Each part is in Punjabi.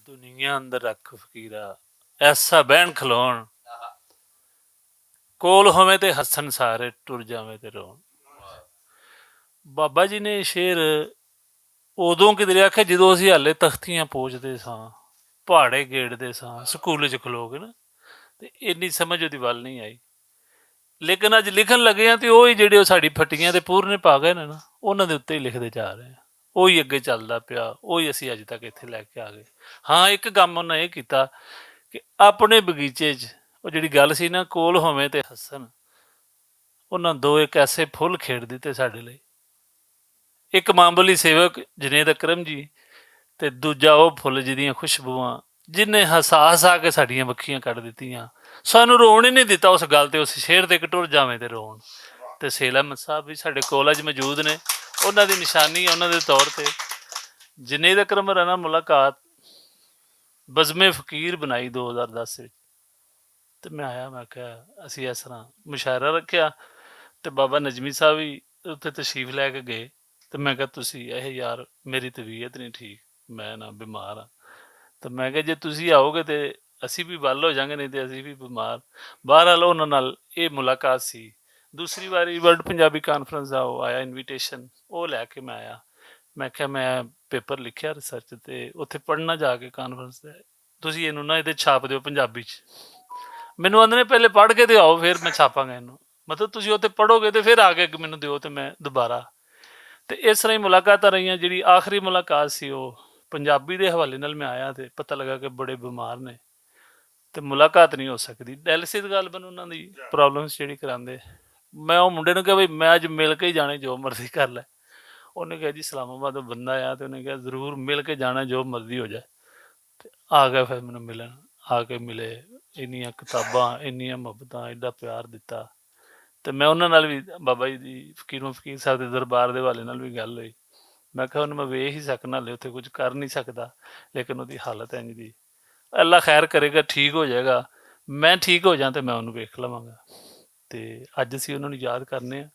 ਦੁਨੀਆ ਅੰਦਰ ਰੱਖ ਫਕੀਰਾ, ਐਸਾ ਬਹਿਣ ਖਲੋਣ, ਕੋਲ ਹੋਵੇਂ ਤੇ ਹੱਸਣ ਸਾਰੇ, ਟੁਰ ਜਾਵੇਂ ਤੇ ਰੋਣ। ਬਾਬਾ ਜੀ ਨੇ ਸ਼ੇਰ ਉਦੋਂ ਕਿਧਰੇ ਆਖਿਆ ਜਦੋਂ ਅਸੀਂ ਹਾਲੇ ਤਖਤੀਆਂ ਪੋਚਦੇ ਸਾਂ, ਪਹਾੜੇ ਗੇੜਦੇ ਸਾਂ, ਸਕੂਲ 'ਚ ਖਲੋ ਕੇ ਨਾ, ਤੇ ਇੰਨੀ ਸਮਝ ਉਹਦੀ ਵੱਲ ਨਹੀਂ ਆਈ। ਲੇਕਿਨ ਅੱਜ ਲਿਖਣ ਲੱਗੇ ਹਾਂ ਤੇ ਉਹ ਹੀ ਜਿਹੜੇ ਉਹ ਸਾਡੀ ਫੱਟੀਆਂ ਦੇ ਪੂਰਨੇ ਪਾ ਗਏ ਨੇ ਨਾ, ਉਹਨਾਂ ਦੇ ਉੱਤੇ ਹੀ ਲਿਖਦੇ ਜਾ ਰਹੇ ਹਾਂ। ਉਹੀ ਅੱਗੇ ਚੱਲਦਾ ਪਿਆ, ਉਹੀ ਅਸੀਂ ਅੱਜ ਤੱਕ ਇੱਥੇ ਲੈ ਕੇ ਆ ਗਏ। ਹਾਂ, ਇੱਕ ਕੰਮ ਉਹਨਾਂ ਇਹ ਕੀਤਾ ਕਿ ਆਪਣੇ ਬਗੀਚੇ 'ਚ ਉਹ ਜਿਹੜੀ ਗੱਲ ਸੀ ਨਾ, ਕੋਲ ਹੋਵੇਂ ਤੇ ਹੱਸਣ, ਉਹਨਾਂ ਦੋ ਇੱਕ ਐਸੇ ਫੁੱਲ ਖੇਡ ਦਿੱਤੇ ਸਾਡੇ ਲਈ। ਇੱਕ ਮਾਮੂਲੀ ਸੇਵਕ ਜਨੇਦ ਅਕਰਮ ਜੀ, ਤੇ ਦੂਜਾ ਉਹ ਫੁੱਲ ਜਿਹਦੀਆਂ ਖੁਸ਼ਬੂਆਂ, ਜਿਹਨੇ ਹਸਾ ਹਸਾ ਕੇ ਸਾਡੀਆਂ ਵੱਖੀਆਂ ਕੱਢ ਦਿੱਤੀਆਂ, ਸਾਨੂੰ ਰੋਣ ਹੀ ਨਹੀਂ ਦਿੱਤਾ ਉਸ ਗੱਲ 'ਤੇ, ਉਸ ਸ਼ੇਰ 'ਤੇ ਟੁਰ ਜਾਵੇਂ ਤੇ ਰੋਣ। ਤੇ ਸੇਲ ਅਹਿਮਦ ਸਾਹਿਬ ਵੀ ਸਾਡੇ ਕੋਲ ਅੱਜ ਮੌਜੂਦ ਨੇ, ਉਹਨਾਂ ਦੀ ਨਿਸ਼ਾਨੀ ਉਹਨਾਂ ਦੇ ਤੌਰ 'ਤੇ ਜਨੇਦ ਅਕਰਮ ਹੋਰਾਂ ਨਾਲ ਮੁਲਾਕਾਤ ਬਜ਼ਮੇ ਫਕੀਰ ਬਣਾਈ 2010 ਵਿੱਚ। ਤੇ ਮੈਂ ਆਇਆ, ਮੈਂ ਕਿਹਾ ਅਸੀਂ ਇਸ ਤਰ੍ਹਾਂ ਮੁਸ਼ਾਇਰਾ ਰੱਖਿਆ, ਤੇ ਬਾਬਾ ਨਜਮੀ ਸਾਹਿਬ ਵੀ ਉੱਥੇ ਤਸ਼ਰੀਫ ਲੈ ਕੇ ਗਏ। ਤੇ ਮੈਂ ਕਿਹਾ ਤੁਸੀਂ ਇਹ ਯਾਰ, ਮੇਰੀ ਤਬੀਅਤ ਨਹੀਂ ਠੀਕ, ਮੈਂ ਨਾ ਬਿਮਾਰ ਹਾਂ, ਤੇ ਮੈਂ ਕਿਹਾ ਜੇ ਤੁਸੀਂ ਆਓਗੇ ਤੇ ਅਸੀਂ ਵੀ ਵੱਲ ਹੋ ਜਾਵਾਂਗੇ, ਨਹੀਂ ਤੇ ਅਸੀਂ ਵੀ ਬਿਮਾਰ। ਬਹਰਹਾਲ ਉਹਨਾਂ ਨਾਲ ਇਹ ਮੁਲਾਕਾਤ ਸੀ। ਦੂਸਰੀ ਵਾਰੀ ਵਰਲਡ ਪੰਜਾਬੀ ਕਾਨਫਰੰਸ ਦਾ ਉਹ ਆਇਆ ਇਨਵੀਟੇਸ਼ਨ, ਉਹ ਲੈ ਕੇ ਮੈਂ ਆਇਆ। ਮੈਂ ਕਿਹਾ ਮੈਂ ਪੇਪਰ ਲਿਖਿਆ ਰਿਸਰਚ, ਤੇ ਉੱਥੇ ਪੜ੍ਹਨਾ ਜਾ ਕੇ ਕਾਨਫਰੰਸ 'ਤੇ, ਤੁਸੀਂ ਇਹਨੂੰ ਨਾ ਇਹਦੇ ਛਾਪ ਦਿਓ ਪੰਜਾਬੀ 'ਚ। ਮੈਨੂੰ ਆਉਂਦੇ ਨੇ ਪਹਿਲੇ ਪੜ੍ਹ ਕੇ ਤੇ ਆਓ, ਫਿਰ ਮੈਂ ਛਾਪਾਂਗਾ ਇਹਨੂੰ। ਮਤਲਬ ਤੁਸੀਂ ਉੱਥੇ ਪੜ੍ਹੋਗੇ ਤੇ ਫਿਰ ਆ ਕੇ ਮੈਨੂੰ ਦਿਓ, ਤੇ ਮੈਂ ਦੁਬਾਰਾ। ਤੇ ਇਸ ਤਰ੍ਹਾਂ ਹੀ ਮੁਲਾਕਾਤਾਂ ਰਹੀਆਂ। ਜਿਹੜੀ ਆਖਰੀ ਮੁਲਾਕਾਤ ਸੀ ਉਹ ਪੰਜਾਬੀ ਦੇ ਹਵਾਲੇ ਨਾਲ ਮੈਂ ਆਇਆ, ਤੇ ਪਤਾ ਲੱਗਾ ਕਿ ਬੜੇ ਬਿਮਾਰ ਨੇ, ਤੇ ਮੁਲਾਕਾਤ ਨਹੀਂ ਹੋ ਸਕਦੀ। ਡਾਇਲਿਸਿਸ ਗਾਲਬਨ ਉਹਨਾਂ ਦੀ ਪ੍ਰੋਬਲਮਸ ਜਿਹੜੀ ਕਰਾਉਂਦੇ। ਮੈਂ ਉਹ ਮੁੰਡੇ ਨੂੰ ਕਿਹਾ ਬਈ ਮੈਂ ਅੱਜ ਮਿਲ ਕੇ ਹੀ ਜਾਣਾ, ਜੋ ਮਰਜ਼ੀ ਕਰ ਲੈ। ਉਹਨੇ ਕਿਹਾ ਜੀ ਇਸਲਾਮਾਬਾਦ ਤੋਂ ਬੰਦਾ ਆਇਆ, ਤੇ ਉਹਨੇ ਕਿਹਾ ਜ਼ਰੂਰ ਮਿਲ ਕੇ ਜਾਣਾ, ਜੋ ਮਰਜ਼ੀ ਹੋ ਜਾਏ। ਤੇ ਆ ਗਿਆ ਫਿਰ ਮੈਨੂੰ ਮਿਲਣ, ਆ ਕੇ ਮਿਲੇ, ਇੰਨੀਆਂ ਕਿਤਾਬਾਂ, ਇੰਨੀਆਂ ਮੁਹੱਬਤਾਂ, ਐਡਾ ਪਿਆਰ ਦਿੱਤਾ। ਤੇ ਮੈਂ ਉਹਨਾਂ ਨਾਲ ਵੀ ਬਾਬਾ ਜੀ ਦੀ ਫਕੀਰ ਸਾਹਿਬ ਦੇ ਦਰਬਾਰ ਦੇ ਹਵਾਲੇ ਨਾਲ ਵੀ ਗੱਲ ਹੋਈ। ਮੈਂ ਕਿਹਾ ਉਹਨੂੰ ਮੈਂ ਵੇਖ ਹੀ ਸਕਣਾ, ਹਲੇ ਉੱਥੇ ਕੁਝ ਕਰ ਨਹੀਂ ਸਕਦਾ, ਲੇਕਿਨ ਉਹਦੀ ਹਾਲਤ ਇੰਝ ਦੀ, ਅੱਲਾ ਖੈਰ ਕਰੇਗਾ, ਠੀਕ ਹੋ ਜਾਏਗਾ। ਮੈਂ ਠੀਕ ਹੋ ਜਾਂ ਤੇ ਮੈਂ ਉਹਨੂੰ ਵੇਖ ਲਵਾਂਗਾ। ਤੇ ਅੱਜ ਅਸੀਂ ਉਹਨਾਂ ਨੂੰ ਯਾਦ ਕਰਨੇ ਹਾਂ,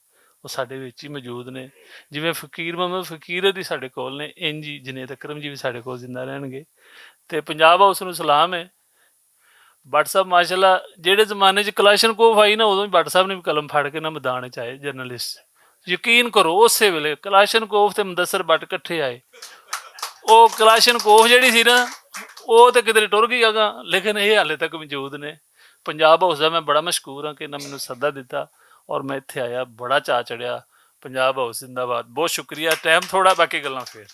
ਉਹ ਸਾਡੇ ਵਿੱਚ ਹੀ ਮੌਜੂਦ ਨੇ। ਜਿਵੇਂ ਫਕੀਰ ਮੁਹੰਮਦ ਫਕੀਰ ਦੀ ਸਾਡੇ ਕੋਲ ਨੇ, ਇੰਝ ਹੀ ਜਨੇਦ ਅਕਰਮ ਜੀ ਵੀ ਸਾਡੇ ਕੋਲ ਜ਼ਿੰਦਾ ਰਹਿਣਗੇ। ਤੇ ਪੰਜਾਬ ਹਾਊਸ ਨੂੰ ਸਲਾਮ ਹੈ। ਭੱਟ ਸਾਹਿਬ ਮਾਸ਼ਾਅੱਲਾ, ਜਿਹੜੇ ਜ਼ਮਾਨੇ 'ਚ ਕਲਾਸ਼ਨਕੋਫ ਆਈ ਨਾ, ਉਦੋਂ ਹੀ ਭੱਟ ਸਾਹਿਬ ਨੇ ਵੀ ਕਲਮ ਫੜ ਕੇ ਨਾ ਮੈਦਾਨ 'ਚ ਆਏ ਜਰਨਲਿਸਟ। ਯਕੀਨ ਕਰੋ, ਉਸੇ ਵੇਲੇ ਕਲਾਸ਼ਨਕੋਫ ਤੇ ਮੁਦੱਸਰ ਭੱਟ ਇਕੱਠੇ ਆਏ। ਉਹ ਕਲਾਸ਼ਨਕੋਫ ਜਿਹੜੀ ਸੀ ਨਾ, ਉਹ ਤਾਂ ਕਿਧਰੇ ਟੁਰ ਗਈ ਅਗਾਂ, ਲੇਕਿਨ ਇਹ ਹਾਲੇ ਤੱਕ ਮੌਜੂਦ ਨੇ। ਪੰਜਾਬ ਹਾਊਸ ਦਾ ਮੈਂ ਬੜਾ ਮਸ਼ਕੂਰ ਹਾਂ ਕਿ ਇਹਨਾਂ ਮੈਨੂੰ ਸੱਦਾ ਦਿੱਤਾ ਔਰ ਮੈਂ ਇੱਥੇ ਆਇਆ, ਬੜਾ ਚਾਅ ਚੜਿਆ। ਪੰਜਾਬ ਹਾਊਸ ਜ਼ਿੰਦਾਬਾਦ। ਬਹੁਤ ਸ਼ੁਕਰੀਆ। ਟਾਈਮ ਥੋੜ੍ਹਾ, ਬਾਕੀ ਗੱਲਾਂ ਫਿਰ।